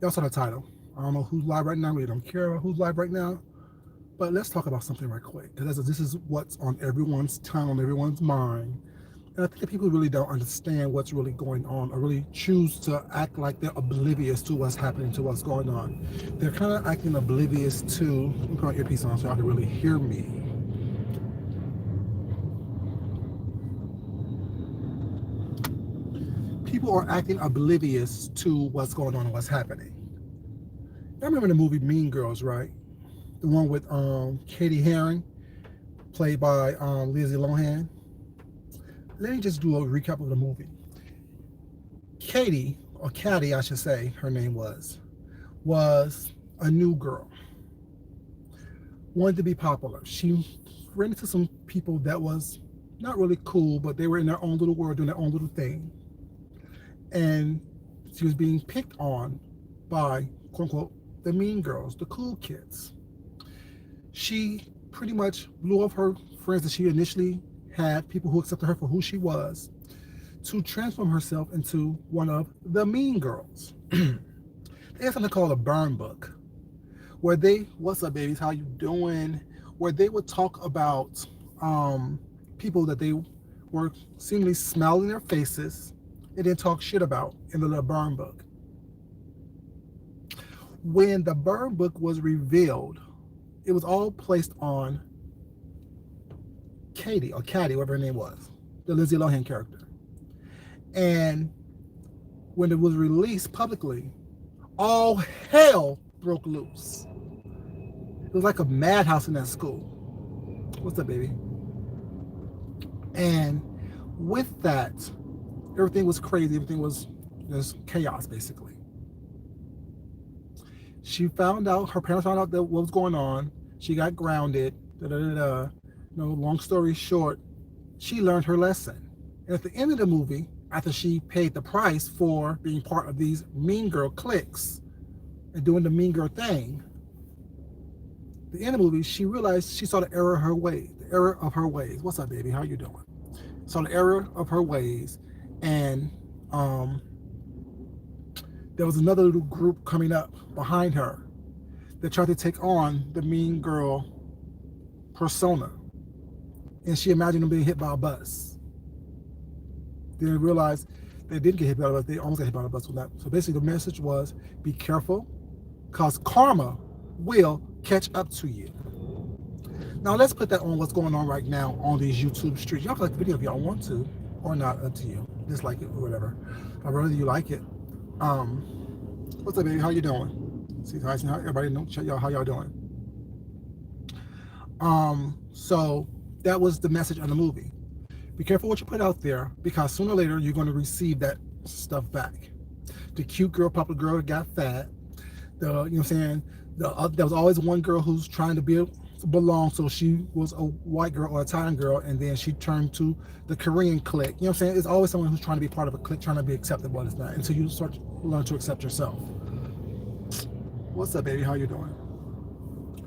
Y'all saw the title. I don't know who's live right now. We don't care about who's live right now. But let's talk about something right quick, because this is what's on everyone's tongue, on everyone's mind. And I think that people really don't understand what's really going on, or really choose to act like they're oblivious to what's happening, to what's going on. They're kind of acting oblivious to, let me put my earpiece on so y'all can really hear me. People are acting oblivious to what's going on and what's happening. I remember the movie Mean Girls, right? The one with Katie Herring, played by Lindsay Lohan. Let me just do a recap of the movie. Katie, or Caddy, I should say, her name was a new girl. Wanted to be popular. She ran into some people that was not really cool, but they were in their own little world doing their own little thing. And she was being picked on by, quote unquote, the mean girls, the cool kids. She pretty much blew off her friends that she initially had, people who accepted her for who she was, to transform herself into one of the mean girls. They have something called a burn book, where they, what's up, babies, how you doing? Where they would talk about people that they were seemingly smiling their faces and then talk shit about in the little burn book. When the burn book was revealed, it was all placed on Katie, or Caddy, whatever her name was, the Lindsay Lohan character. And when it was released publicly, all hell broke loose. It was like a madhouse in that school. What's up, baby? And with that, everything was crazy. Everything was just chaos, basically. She found out, her parents found out that what was going on. She got grounded. Long story short, she learned her lesson. And at the end of the movie, after she paid the price for being part of these mean girl cliques and doing the mean girl thing, at the end of the movie, she realized she saw the error of her ways. The error of her ways. What's up, baby? How you doing? Saw the error of her ways, and there was another little group coming up behind her that tried to take on the mean girl persona. And she imagined them being hit by a bus. Then realized they didn't get hit by a bus, they almost got hit by a bus with that. So basically the message was, be careful, because karma will catch up to you. Now let's put that on what's going on right now on these YouTube streets. Y'all can like the video if y'all want to, or not, up to you. Dislike it or whatever. I'd rather you like it. What's up, baby? How you doing? See, how everybody know, check y'all how y'all doing. So that was the message of the movie. Be careful what you put out there, because sooner or later you're going to receive that stuff back. The cute girl, popular girl got fat. You know what I'm saying? There was always one girl who's trying to belong, so she was a white girl or Italian girl, and then she turned to the Korean clique. You know what I'm saying? It's always someone who's trying to be part of a clique, trying to be acceptable, and it's not, until you start to learn to accept yourself. What's up, baby? How you doing?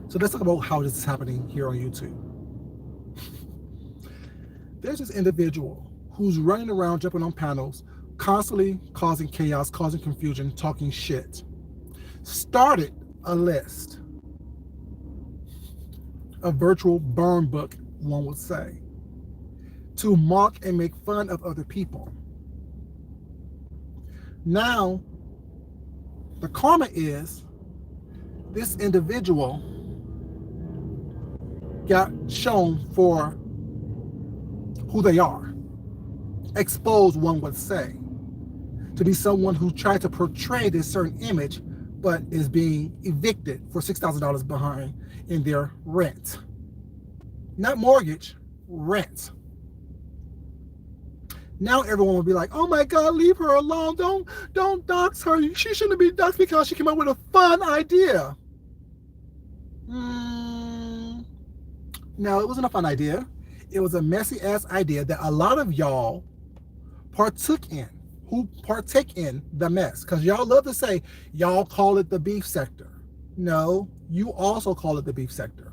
So let's talk about how this is happening here on YouTube. There's this individual who's running around, jumping on panels, constantly causing chaos, causing confusion, talking shit. Started a list, a virtual burn book, one would say, to mock and make fun of other people. Now, the karma is this individual got shown for who they are, exposed, one would say, to be someone who tried to portray this certain image, but is being evicted for $6,000 behind in their rent. Not mortgage, rent. Now everyone will be like, oh my God, leave her alone. Don't dox her. She shouldn't be doxxed because she came up with a fun idea. No, it wasn't a fun idea. It was a messy ass idea that a lot of y'all partook in, who partake in the mess. Because y'all love to say, y'all call it the beef sector. No, you also call it the beef sector.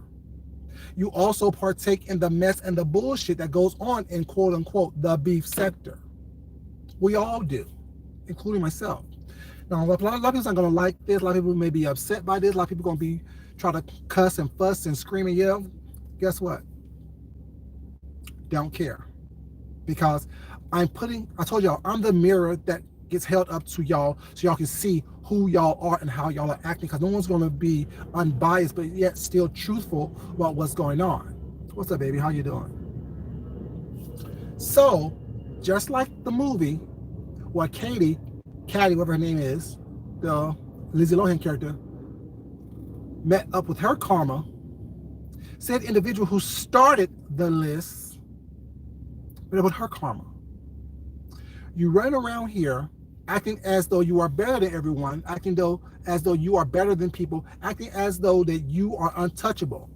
You also partake in the mess and the bullshit that goes on in quote unquote the beef sector. We all do, including myself. Now, a lot of people aren't going to like this. A lot of people may be upset by this. A lot of people going to be try to cuss and fuss and scream and yell. Guess what? Don't care. Because I told y'all, I'm the mirror that gets held up to y'all so y'all can see who y'all are and how y'all are acting, because no one's going to be unbiased but yet still truthful about what's going on. What's up, baby? How you doing? So, just like the movie where Caddy, whatever her name is, the Lindsay Lohan character, met up with her karma, said individual who started the list met up with her karma. You run around here acting as though you are better than everyone, acting as though you are better than people, acting as though that you are untouchable.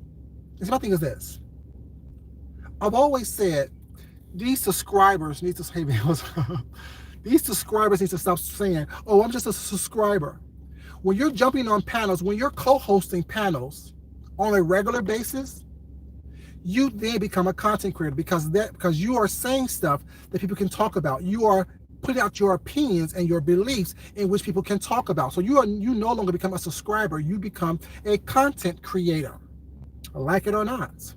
And my thing is this. I've always said these subscribers need to say, these subscribers need to stop saying, oh, I'm just a subscriber. When you're jumping on panels, when you're co-hosting panels on a regular basis, you then become a content creator because you are saying stuff that people can talk about. You are putting out your opinions and your beliefs in which people can talk about. So you no longer become a subscriber. You become a content creator, like it or not.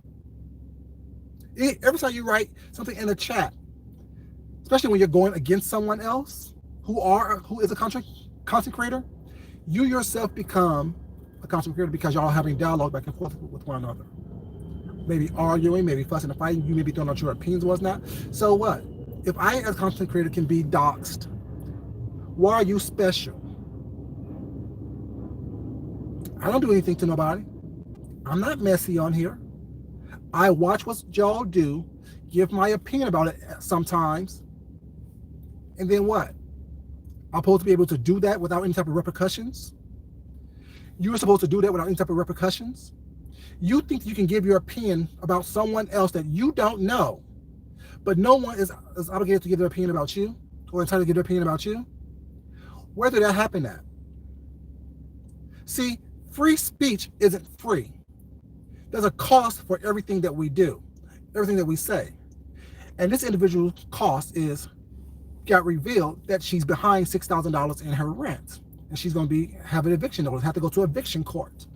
Every time you write something in the chat, especially when you're going against someone else who is a content creator, you yourself become a content creator because y'all are having dialogue back and forth with one another. Maybe arguing, maybe fussing and fighting, you may be throwing out your opinions and whatnot. So what? If I, as a content creator, can be doxxed, why are you special? I don't do anything to nobody. I'm not messy on here. I watch what y'all do, give my opinion about it sometimes, and then what? I'm supposed to be able to do that without any type of repercussions? You're supposed to do that without any type of repercussions? You think you can give your opinion about someone else that you don't know, but no one is obligated to give their opinion about you or entitled to give their opinion about you? Where did that happen at? See, free speech isn't free. There's a cost for everything that we do, everything that we say. And this individual's cost got revealed that she's behind $6,000 in her rent. And she's going to have an eviction notice, have to go to eviction court.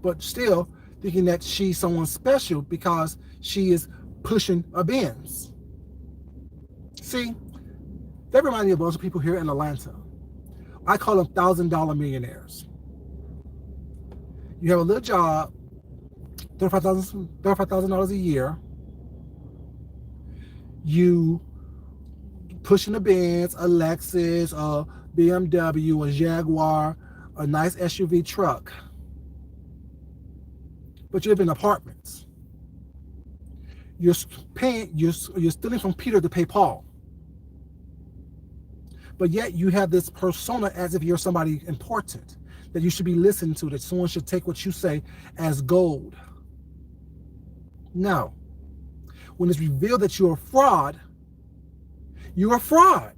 But still thinking that she's someone special because she is pushing a Benz. See, that reminds me of a bunch of people here in Atlanta. I call them $1,000 millionaires. You have a little job, $35,000 a year. You pushing a Benz, a Lexus, a BMW, a Jaguar, a nice SUV truck. But you live in apartments. You're stealing from Peter to pay Paul. But yet you have this persona as if you're somebody important, that you should be listened to, that someone should take what you say as gold. No. When it's revealed that you're a fraud, you're a fraud.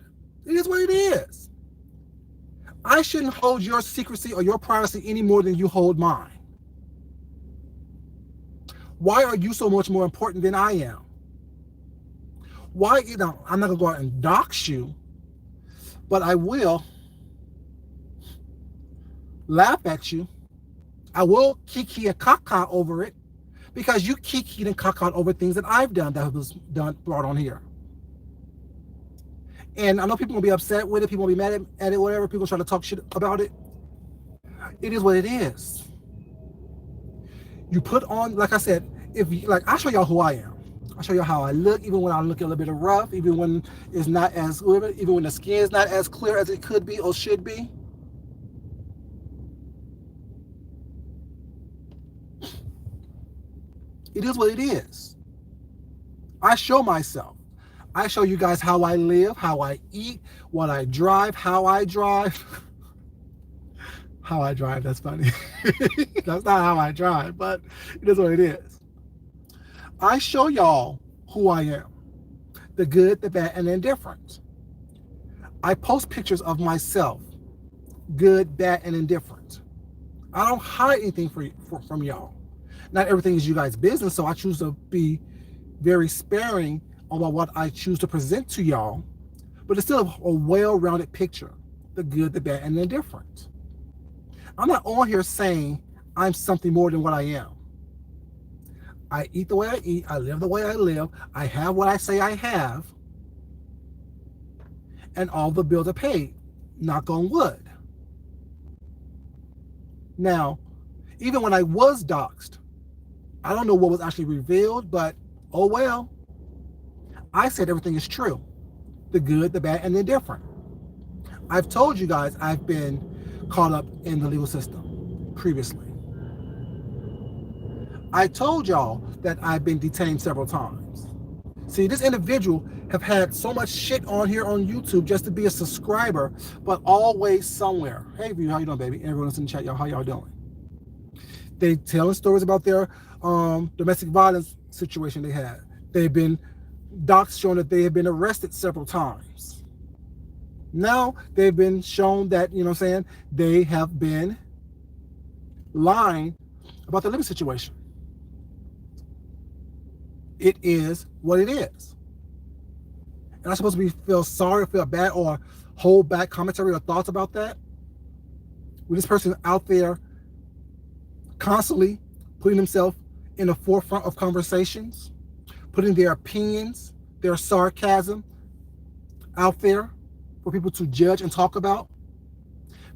It is what it is. I shouldn't hold your secrecy or your privacy any more than you hold mine. Why are you so much more important than I am? Why, I'm not going to go out and dox you, but I will laugh at you. I will kiki and caca over it because you kikied and caca over things that I've done that was brought on here. And I know people will be upset with it. People will be mad at it, whatever. People try to talk shit about it. It is what it is. You put on, like I said, I'll show y'all who I am. I'll show you how I look, even when I look a little bit rough, even when it's not as, even when the skin is not as clear as it could be or should be. It is what it is. I show myself. I show you guys how I live, how I eat, what I drive, how I drive. How I drive, that's funny. That's not how I drive, but it is what it is. I show y'all who I am. The good, the bad, and the indifferent. I post pictures of myself. Good, bad, and indifferent. I don't hide anything from y'all. Not everything is you guys' business, so I choose to be very sparing about what I choose to present to y'all. But it's still a well-rounded picture the good, the bad, and the indifferent. I'm not on here saying I'm something more than what I am. I eat the way I eat. I live the way I live. I have what I say I have. And all the bills are paid. Knock on wood. Now, even when I was doxxed, I don't know what was actually revealed, but oh well. I said everything is true. The good, the bad, and the indifferent. I've told you guys I've been caught up in the legal system previously. I told y'all that I've been detained several times. See, this individual have had so much shit on here on YouTube just to be a subscriber, but always somewhere. Hey, View, how you doing, baby? Everyone's in the chat, y'all. How y'all doing? They telling stories about their domestic violence situation they had. They've been docs showing that they have been arrested several times. Now they've been shown that, you know what I'm saying, they have been lying about their living situation. It is what it is. And I'm supposed to feel sorry or feel bad or hold back commentary or thoughts about that? With this person out there constantly putting himself in the forefront of conversations, putting their opinions, their sarcasm out there for people to judge and talk about,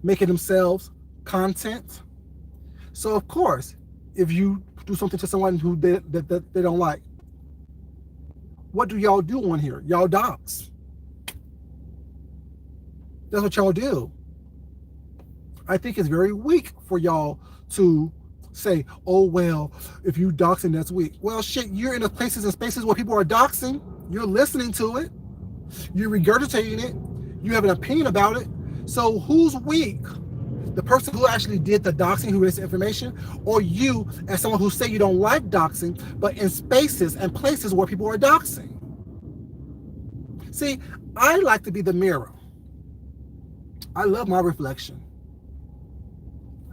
making themselves content. So of course, if you do something to someone who they don't like, what do y'all do on here? Y'all dox. That's what y'all do. I think it's very weak for y'all to say, oh, well, if you doxing, that's weak. Well, shit, you're in the places and spaces where people are doxing. You're listening to it. You're regurgitating it. You have an opinion about it. So who's weak? The person who actually did the doxing, who released the information, or you as someone who say you don't like doxing, but in spaces and places where people are doxing. See, I like to be the mirror. I love my reflection.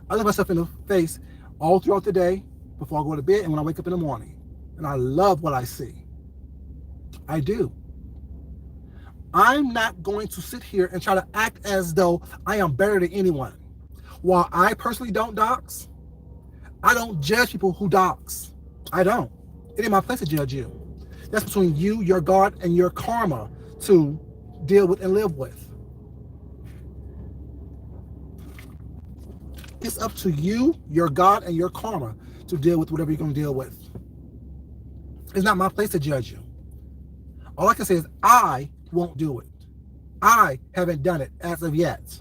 I look myself in the face all throughout the day before I go to bed and when I wake up in the morning. And I love what I see. I do. I'm not going to sit here and try to act as though I am better than anyone. While I personally don't dox, I don't judge people who dox. I don't. It ain't my place to judge you. That's between you, your God, and your karma to deal with and live with. It's up to you, your God, and your karma to deal with whatever you're going to deal with. It's not my place to judge you. All I can say is I won't do it. I haven't done it as of yet.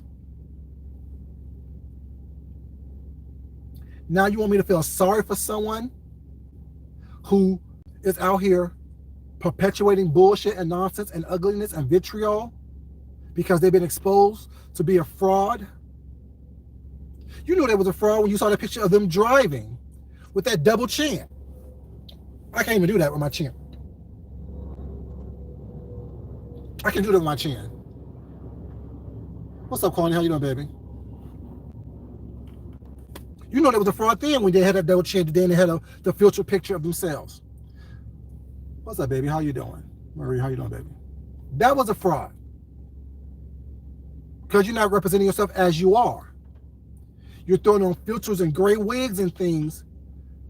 Now you want me to feel sorry for someone who is out here perpetuating bullshit and nonsense and ugliness and vitriol because they've been exposed to be a fraud? You knew they was a fraud when you saw the picture of them driving with that double chin. I can't even do that with my chin. I can do that with my chin. What's up, Connie? How you doing, baby? You know there was a fraud thing when they had that double chin, then they had the filter picture of themselves. What's up, baby? How you doing? Marie, how you doing, baby? That was a fraud. Because you're not representing yourself as you are. You're throwing on filters and gray wigs and things,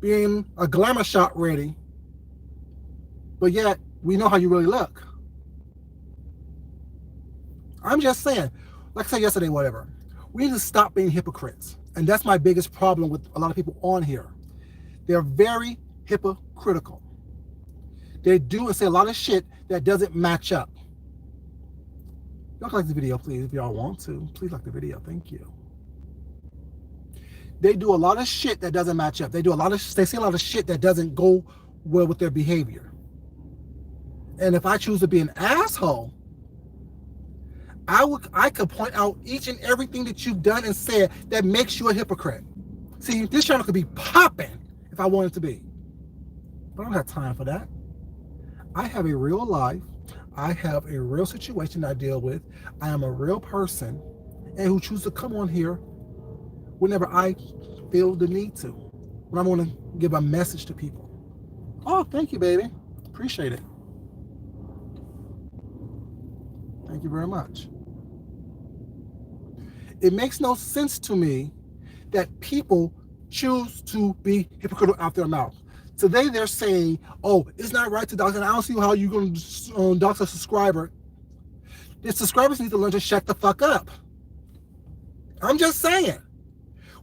being a glamour shot ready. But yet, we know how you really look. I'm just saying, like I said yesterday, whatever. We need to stop being hypocrites. And that's my biggest problem with a lot of people on here. They're very hypocritical. They do and say a lot of shit that doesn't match up. Y'all like the video, please, if y'all want to. Please like the video. Thank you. They do a lot of shit that doesn't match up. They say a lot of shit that doesn't go well with their behavior. And if I choose to be an asshole, I could point out each and everything that you've done and said that makes you a hypocrite. See, this channel could be popping if I wanted to be. But I don't have time for that. I have a real life. I have a real situation I deal with. I am a real person and who chooses to come on here whenever I feel the need to. When I want to give a message to people. Oh, thank you, baby. Appreciate it. Thank you very much. It makes no sense to me that people choose to be hypocritical out their mouth. Today they're saying, oh, it's not right to dox, and I don't see how you're going to dox a subscriber. The subscribers need to learn to shut the fuck up. I'm just saying.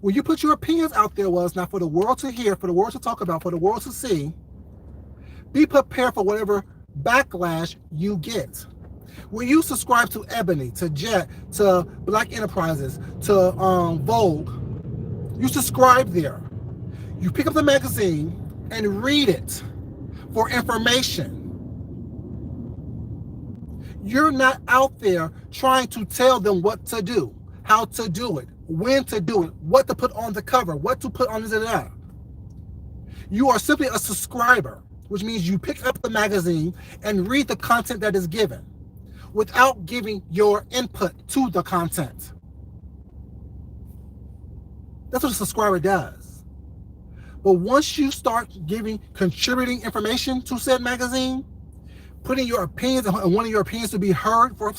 When you put your opinions out there, was not for the world to hear, for the world to talk about, for the world to see. Be prepared for whatever backlash you get. When you subscribe to Ebony, to Jet, to Black Enterprises, to Vogue, you subscribe there. You pick up the magazine and read it for information. You're not out there trying to tell them what to do, how to do it, when to do it, what to put on the cover, what to put on the. You are simply a subscriber, which means you pick up the magazine and read the content that is given without giving your input to the content. That's what a subscriber does. But once you start contributing information to said magazine, putting your opinions and wanting your opinions to be heard in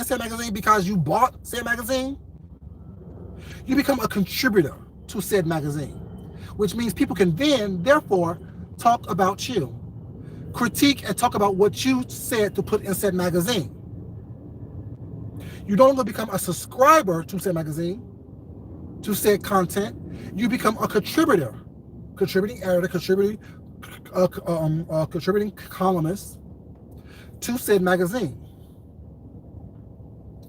said magazine because you bought said magazine, you become a contributor to said magazine, which means people can then, therefore, talk about you, critique and talk about what you said to put in said magazine. You don't only become a subscriber to said magazine, to said content, you become a contributor, contributing editor, contributing columnist to said magazine.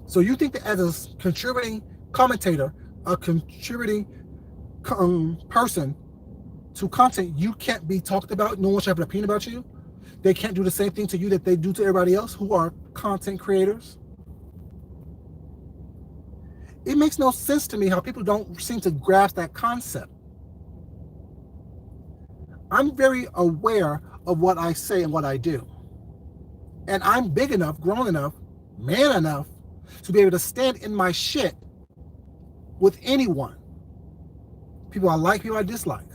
So you think that as a contributing commentator, a contributing person to content, you can't be talked about, no one should have an opinion about you? They can't do the same thing to you that they do to everybody else who are content creators? It makes no sense to me how people don't seem to grasp that concept. I'm very aware of what I say and what I do. And I'm big enough, grown enough, man enough to be able to stand in my shit with anyone. People I like, people I dislike.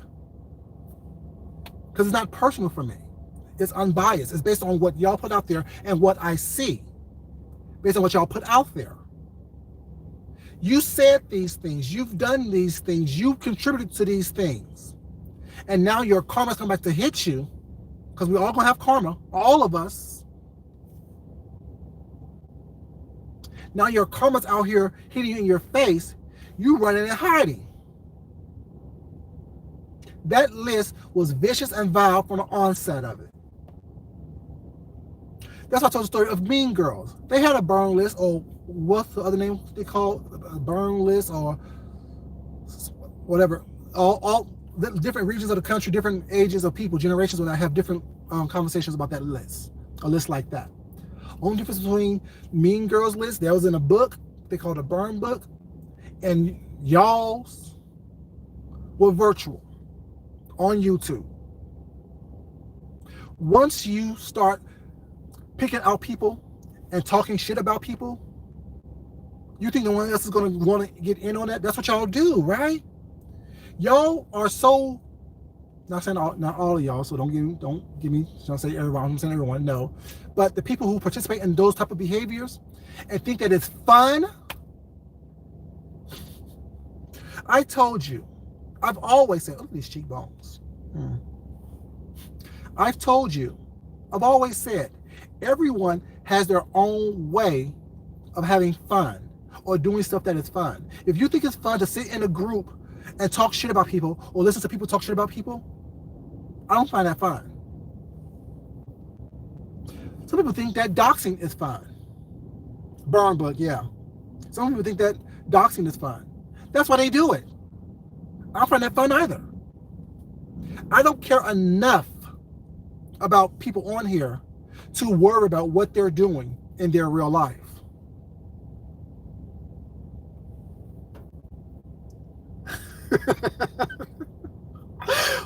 Because it's not personal for me. It's unbiased. It's based on what y'all put out there and what I see. Based on what y'all put out there. You said these things. You've done these things. You've contributed to these things. And now your karma's come back to hit you. Because we're all going to have karma. All of us. Now your karma's out here hitting you in your face. You running and hiding. That list was vicious and vile from the onset of it. That's why I told the story of Mean Girls. They had a burn list, or what's the other name they call it? A burn list, or whatever. All the different regions of the country, different ages of people, generations, when I have different conversations about that list. A list like that. Only difference between Mean Girls list, that was in a book, they called a burn book, and y'all's were virtual on YouTube. Once you start picking out people and talking shit about people, you think no one else is going to want to get in on that? That's what y'all do, right? Y'all are so, not saying not all of y'all, so don't give me, don't say everyone, I'm saying everyone, no. But the people who participate in those type of behaviors and think that it's fun, I told you, I've always said, look at these cheekbones. I've told you, I've always said, everyone has their own way of having fun or doing stuff that is fun. If you think it's fun to sit in a group and talk shit about people or listen to people talk shit about people, I don't find that fun. Some people think that doxxing is fun. Burn book, yeah. Some people think that doxxing is fun. That's why they do it. I don't find that fun either. I don't care enough about people on here to worry about what they're doing in their real life.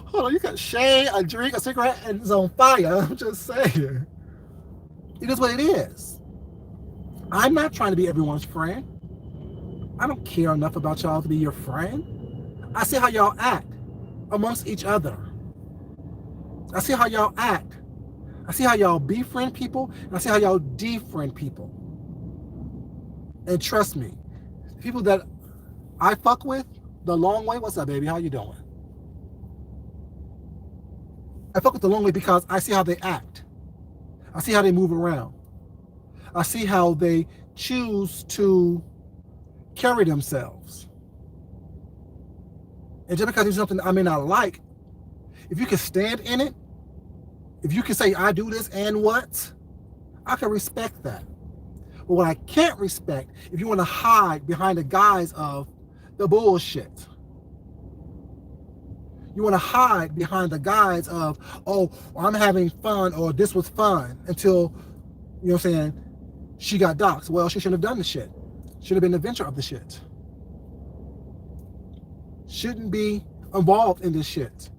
Hold on, you got shade, a drink, a cigarette, and it's on fire. I'm just saying. It is what it is. I'm not trying to be everyone's friend. I don't care enough about y'all to be your friend. I see how y'all act amongst each other. I see how y'all act. I see how y'all befriend people, and I see how y'all defriend people. And trust me, People that I fuck with the long way. What's up, baby? How you doing? I fuck with the long way because I see how they act. I see how they move around. I see how they choose to carry themselves. And just because it's something I may not like, if you can stand in it, if you can say, I do this and what, I can respect that. But what I can't respect, if you want to hide behind the guise of the bullshit. You want to hide behind the guise of, oh, I'm having fun, or this was fun, until, you know what I'm saying, she got doxxed. Well, she shouldn't have done the shit. Should have been the venture of the shit. Shouldn't be involved in this shit.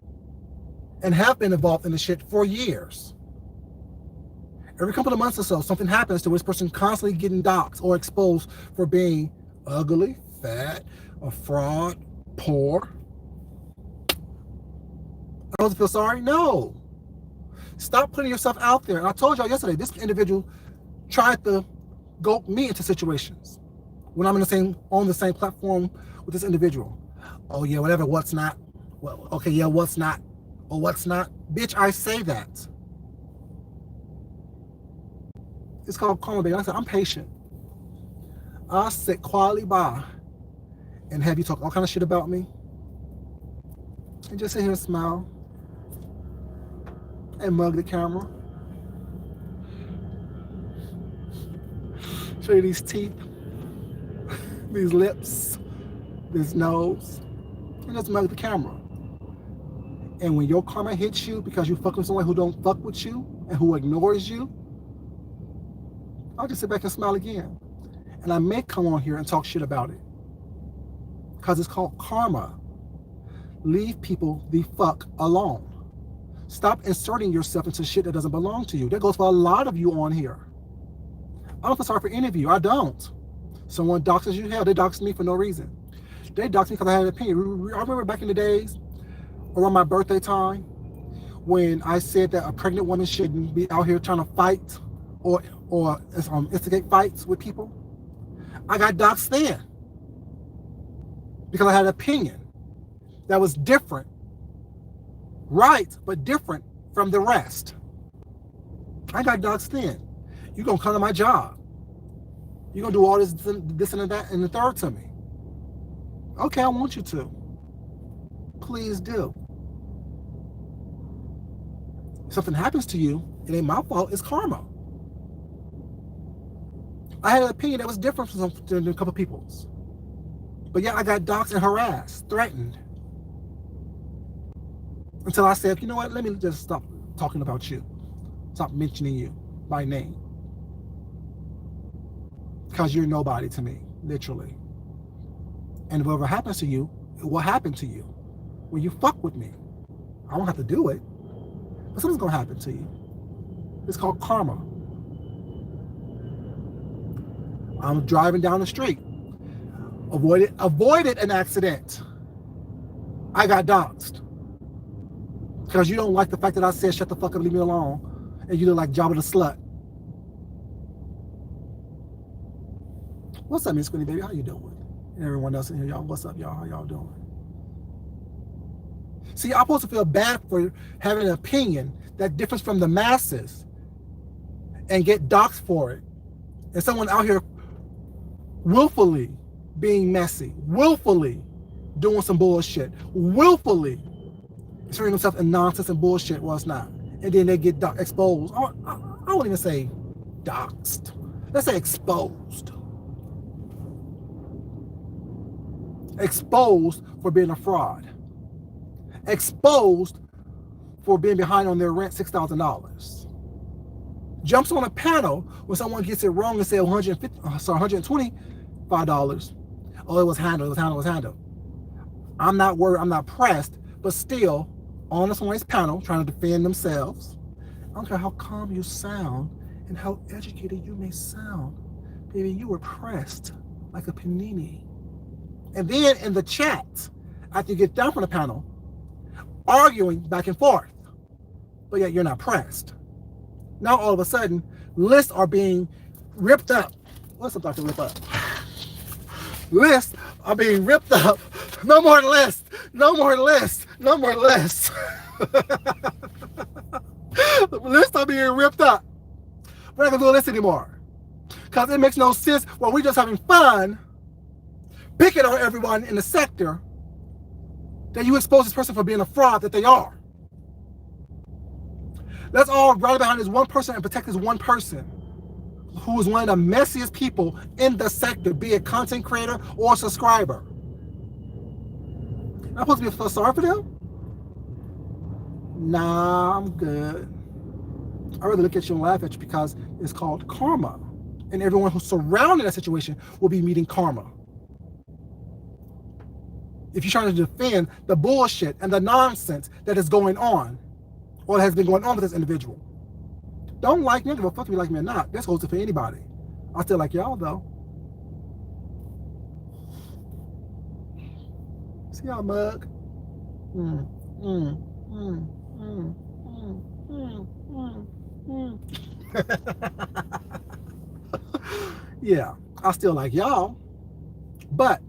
And have been involved in the shit for years. Every couple of months or so, something happens to this person constantly getting doxxed or exposed for being ugly, fat, a fraud, poor. I don't feel sorry? No. Stop putting yourself out there. And I told y'all yesterday, this individual tried to goat me into situations when I'm on the same platform with this individual. Oh yeah, whatever, what's not? Well, okay, yeah, what's not? Or what's not? Bitch, I say that. It's called karma, baby. Like I said, I'm patient. I'll sit quietly by and have you talk all kind of shit about me. And just sit here and smile. And mug the camera. Show you these teeth. These lips. This nose. And just mug the camera. And when your karma hits you because you fuck with someone who don't fuck with you and who ignores you, I'll just sit back and smile again. And I may come on here and talk shit about it. Because it's called karma. Leave people the fuck alone. Stop inserting yourself into shit that doesn't belong to you. That goes for a lot of you on here. I don't feel sorry for any of you. I don't. Someone doxes you, hell, they doxed me for no reason. They doxed me because I had an opinion. I remember back in the days, around my birthday time, when I said that a pregnant woman shouldn't be out here trying to fight or instigate fights with people. I got doxed then because I had an opinion that was different, right, but different from the rest. I got doxed then. You're gonna come to my job. You're gonna do all this and that and the third to me. Okay, I want you to. Please do. If something happens to you, it ain't my fault, it's karma. I had an opinion that was different from a couple people's. But yeah, I got doxxed and harassed, threatened. Until I said, you know what, let me just stop talking about you. Stop mentioning you by name. Because you're nobody to me, literally. And whatever happens to you, it will happen to you. When you fuck with me. I won't have to do it. But something's gonna happen to you. It's called karma. I'm driving down the street. Avoided an accident. I got doxxed. Because you don't like the fact that I said, shut the fuck up, leave me alone. And you look like Jabba the Slut. What's up, Miss Squinty baby? How you doing? And everyone else in here, y'all. What's up, y'all? How y'all doing? See, I'm supposed to feel bad for having an opinion that differs from the masses and get doxxed for it. And someone out here willfully being messy, willfully doing some bullshit, willfully inserting themselves in nonsense and bullshit. Well, it's not. And then they get exposed. I won't even say doxxed. Let's say exposed. Exposed for being a fraud. Exposed for being behind on their rent $6,000. Jumps on a panel when someone gets it wrong and say $125. Oh, it was handled. I'm not worried, I'm not pressed, but still on someone's panel trying to defend themselves. I don't care how calm you sound and how educated you may sound. Baby, you were pressed like a panini. And then in the chat, after you get down from the panel, arguing back and forth, but yet you're not pressed. Now all of a sudden, lists are being ripped up. What's up, Dr. Rip Up? Lists are being ripped up. No more lists. No more lists. No more lists. Lists are being ripped up. We're not going to do a list anymore. Because it makes no sense while we're just having fun picking on everyone in the sector that you expose this person for being a fraud that they are. Let's all rally behind this one person and protect this one person who is one of the messiest people in the sector, be it content creator or subscriber. Am I supposed to feel sorry for them? Nah, I'm good. I'd rather look at you and laugh at you because it's called karma. And everyone who's surrounding that situation will be meeting karma. If you're trying to defend the bullshit and the nonsense that is going on, or has been going on with this individual. Don't like me, give a fuck if you like me or not. This goes for anybody. I still like y'all though. See y'all mug? Yeah, I still like y'all. But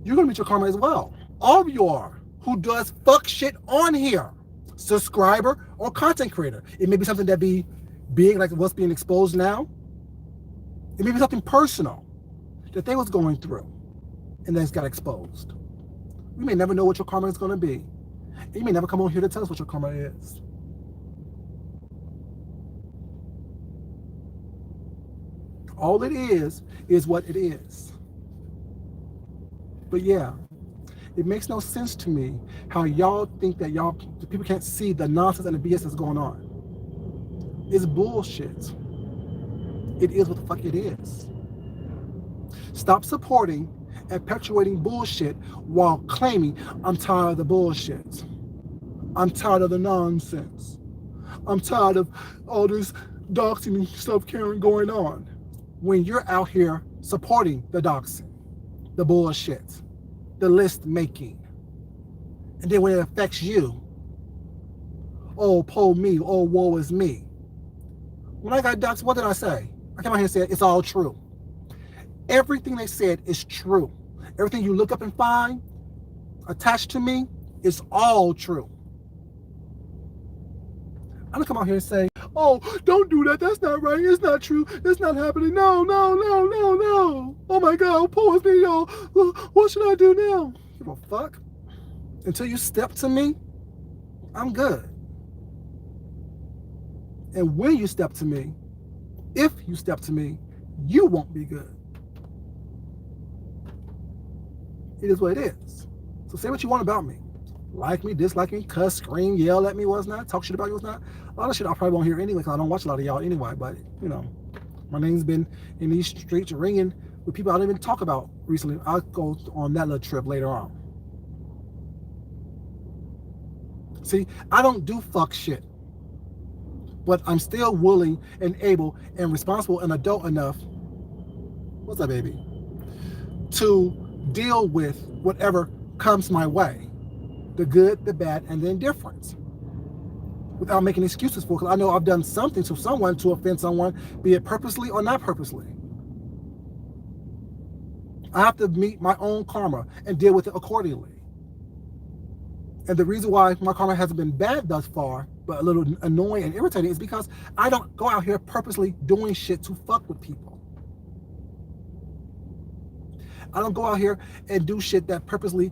you're gonna meet your karma as well. All of you are who does fuck shit on here. Subscriber or content creator. It may be something that be big, like what's being exposed now. It may be something personal that they was going through and then it's got exposed. We may never know what your karma is going to be. And you may never come on here to tell us what your karma is. All it is what it is. But yeah, it makes no sense to me how y'all think that the people can't see the nonsense and the BS that's going on. It's bullshit. It is what the fuck it is. Stop supporting and perpetuating bullshit while claiming, I'm tired of the bullshit. I'm tired of the nonsense. I'm tired of all this doxing stuff going on. When you're out here supporting the doxing, the bullshit, the list making, and then when it affects you, oh, poor me, oh, woe is me. When I got doxed, what did I say? I came out here and said it's all true. Everything they said is true. Everything you look up and find attached to me is all true. I'm gonna come out here and say, oh, don't do that. That's not right. It's not true. It's not happening. No, no, no, no, no. Oh my God, poor me, y'all. What should I do now? Give a fuck. Until you step to me, I'm good. And when you step to me, if you step to me, you won't be good. It is what it is. So say what you want about me. Like me, dislike me, cuss, scream, yell at me, what's not, talk shit about you, what's not. A lot of shit I probably won't hear anyway because I don't watch a lot of y'all anyway. But, you know, my name's been in these streets ringing with people I don't even talk about recently. I'll go on that little trip later on. See, I don't do fuck shit. But I'm still willing and able and responsible and adult enough, what's up, baby, to deal with whatever comes my way. The good, the bad, and the indifference. Without making excuses for it, because I know I've done something to someone to offend someone, be it purposely or not purposely. I have to meet my own karma and deal with it accordingly. And the reason why my karma hasn't been bad thus far, but a little annoying and irritating, is because I don't go out here purposely doing shit to fuck with people. I don't go out here and do shit that purposely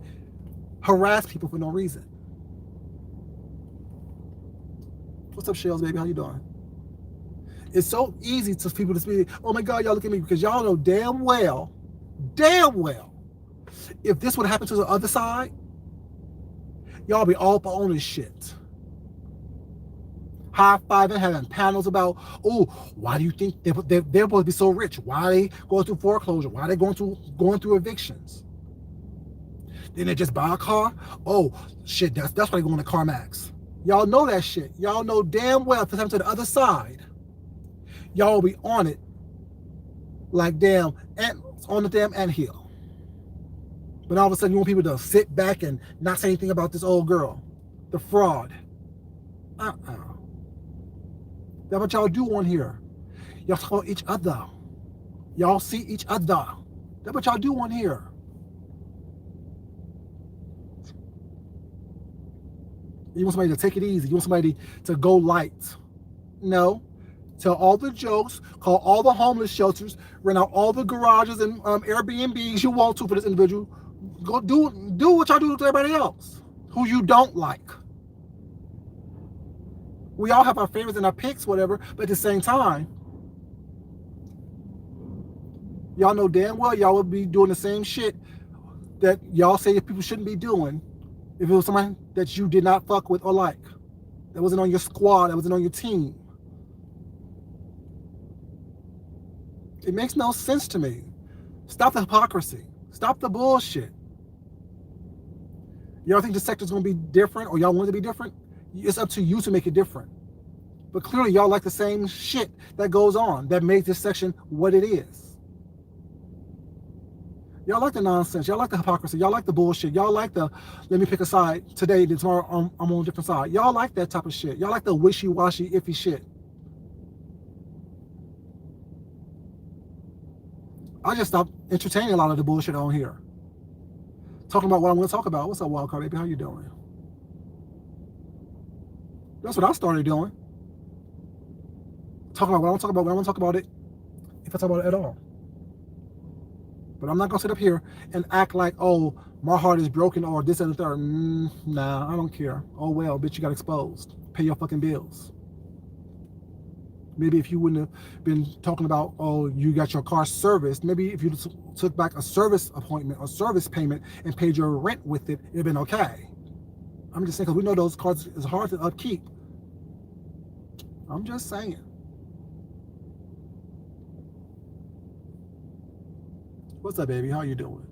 harass people for no reason. What's up, Shells, baby? How you doing? It's so easy to people to speak, oh my God, y'all look at me, because y'all know damn well, if this would happen to the other side, y'all be all up on this shit. High-fiving, having panels about, oh, why do you think they're supposed to be so rich? Why are they going through foreclosure? Why are they going through evictions? Then they just buy a car? Oh, shit, that's why they going to CarMax. Y'all know that shit. Y'all know damn well if it's happening to the other side, y'all will be on it like damn ants on the damn anthill. But all of a sudden you want people to sit back and not say anything about this old girl, the fraud. That's what y'all do on here. Y'all talk about each other. Y'all see each other. That's what y'all do on here. You want somebody to take it easy. You want somebody to go light. No. Tell all the jokes, call all the homeless shelters, rent out all the garages and Airbnbs you want to for this individual. Go do what y'all do to everybody else who you don't like. We all have our favorites and our picks, whatever, but at the same time, y'all know damn well y'all would be doing the same shit that y'all say people shouldn't be doing if it was somebody that you did not fuck with or like, that wasn't on your squad, that wasn't on your team. It makes no sense to me. Stop the hypocrisy. Stop the bullshit. Y'all think the sector's going to be different, or y'all want it to be different? It's up to you to make it different. But clearly y'all like the same shit that goes on that makes this section what it is. Y'all like the nonsense. Y'all like the hypocrisy. Y'all like the bullshit. Y'all like the, let me pick a side today, then tomorrow I'm on a different side. Y'all like that type of shit. Y'all like the wishy-washy, iffy shit. I just stopped entertaining a lot of the bullshit on here. Talking about what I want to talk about. What's up, Wildcard baby? How you doing? That's what I started doing. Talking about what I want to talk about when I want to talk about it, if I talk about it at all. But I'm not going to sit up here and act like, oh, my heart is broken or this and the third. Nah, I don't care. Oh, well, bitch, you got exposed. Pay your fucking bills. Maybe if you wouldn't have been talking about, oh, you got your car serviced, maybe if you took back a service appointment or service payment and paid your rent with it, it'd have been okay. I'm just saying, because we know those cars is hard to upkeep. I'm just saying. What's up, baby? How you doing?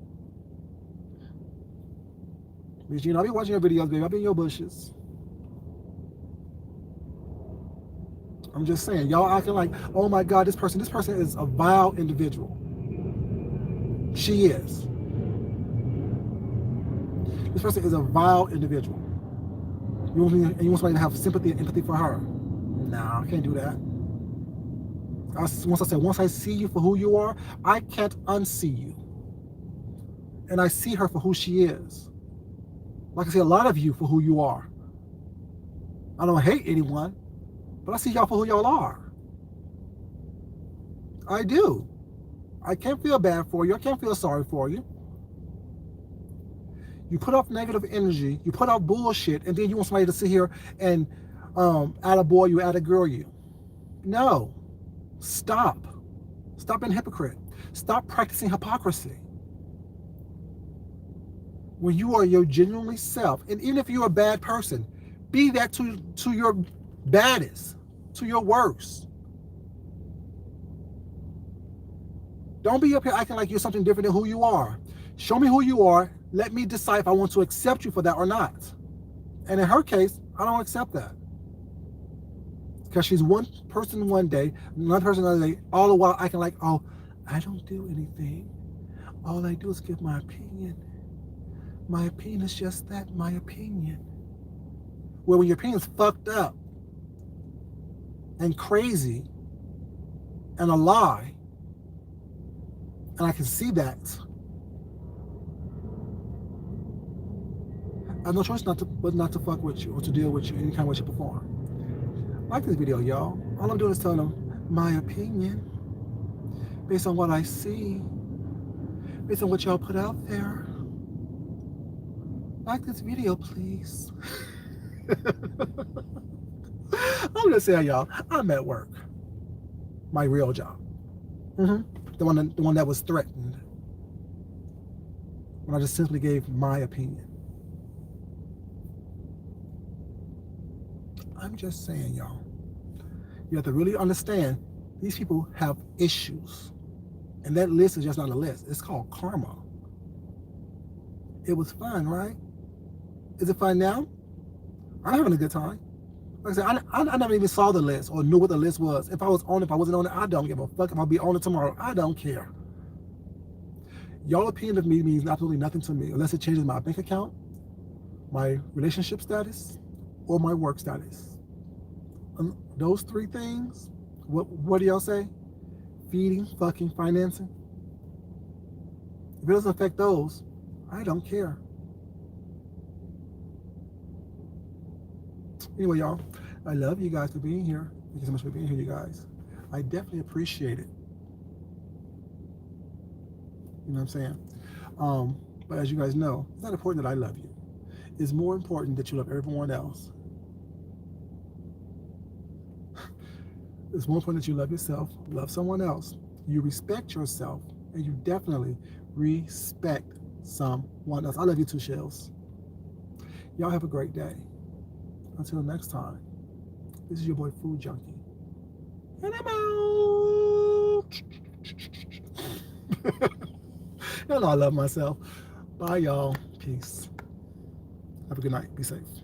Because, you know, I be watching your videos, baby. I be in your bushes. I'm just saying, y'all acting like, oh my God, this person is a vile individual. She is. This person is a vile individual. You want somebody to have sympathy and empathy for her? Nah, I can't do that. Once I see you for who you are, I can't unsee you. And I see her for who she is. Like I see a lot of you for who you are. I don't hate anyone, but I see y'all for who y'all are. I do. I can't feel bad for you. I can't feel sorry for you. You put off negative energy, you put out bullshit, and then you want somebody to sit here and attaboy you, attagirl you. No. Stop. Stop being a hypocrite. Stop practicing hypocrisy. When you are your genuinely self, and even if you're a bad person, be that to your baddest, to your worst. Don't be up here acting like you're something different than who you are. Show me who you are. Let me decide if I want to accept you for that or not. And in her case, I don't accept that. Because she's one person one day, another person another day, all the while acting like, oh, I don't do anything. All I do is give my opinion. My opinion is just that, my opinion. Well, when your opinion's fucked up and crazy and a lie, and I can see that, I have no choice but not to fuck with you or to deal with you any kind of way, shape, or form. Like this video, y'all. All I'm doing is telling them my opinion based on what I see, based on what y'all put out there. Like this video, please. I'm just saying, y'all, I'm at work. My real job. The one that was threatened. When I just simply gave my opinion. I'm just saying, y'all. You have to really understand these people have issues. And that list is just not a list. It's called karma. It was fun, right? Is it fun now? I'm having a good time. Like I said, I never even saw the list or knew what the list was. If I was on it, if I wasn't on it, I don't give a fuck. If I'll be on it tomorrow, I don't care. Y'all opinion of me means absolutely nothing to me unless it changes my bank account, my relationship status, or my work status. Those three things, what do y'all say? Feeding, fucking, financing. If it doesn't affect those, I don't care. Anyway, y'all, I love you guys for being here. Thank you so much for being here, you guys. I definitely appreciate it. You know what I'm saying? But as you guys know, it's not important that I love you. It's more important that you love everyone else. It's more important that you love yourself, love someone else, you respect yourself, and you definitely respect someone else. I love you too, Shells. Y'all have a great day. Until next time, this is your boy Food Junkie. And I'm out. Y'all know I love myself. Bye, y'all. Peace. Have a good night. Be safe.